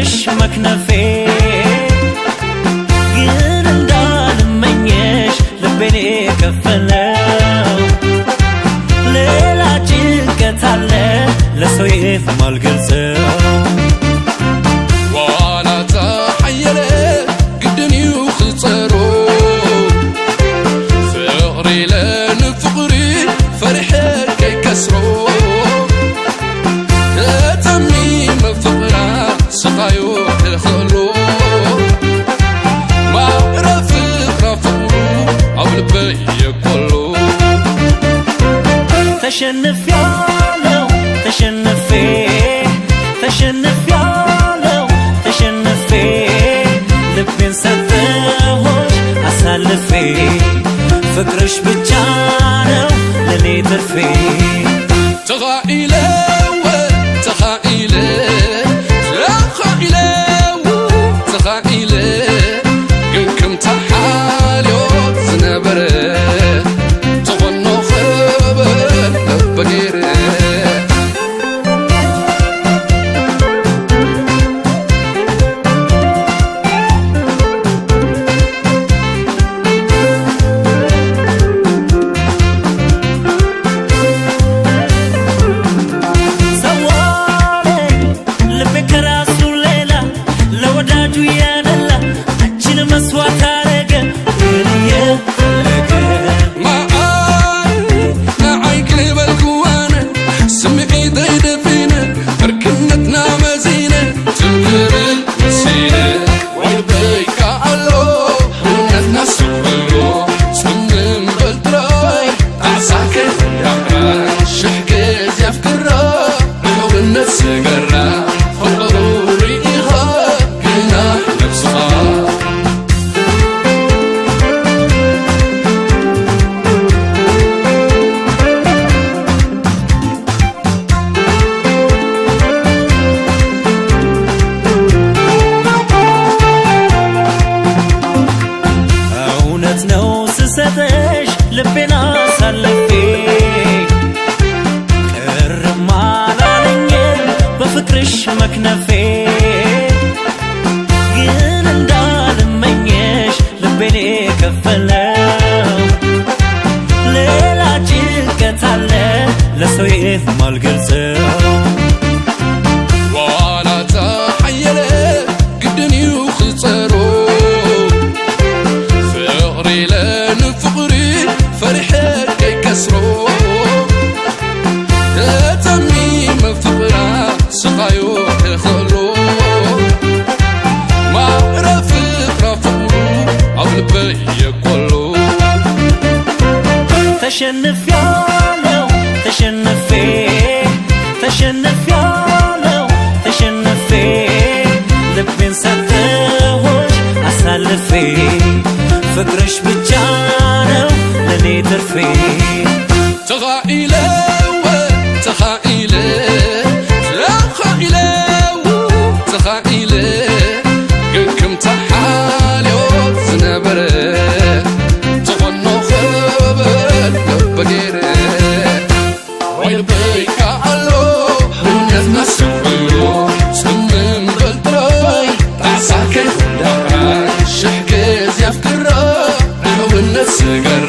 በፍቅርሽ መክነፌ ግን እንዳልመኘሽ ልቤን የከፈለው ሌላ ጭንቀት አለ ለሰው የማልገልጸው ተሸንፌያለሁ ተሸንፌ ተሸንፌያለሁ ተሸንፌ ልቤን ሰጠሁሽ አሳልፌ ፍቅርሽ ብቻ ነው ለኔ ትርፌ ስሰጥሽ ልቤን አሳልፌ ቅርም አላለኝም በፍቅርሽ መክነፌ ግን እንዳልመኘሽ ልቤን የከፈለው ሌላ ጭንቀት አለ ለሰው የማልገልጸው ተሸንፌያለሁ ተሸንፌ ተሸንፌያለሁ ተሸንፌ ልቤን ሰጠሁሽ አሳልፌ ፍቅርሽ ብቻ ነው ለኔ ትርፌ Cigarette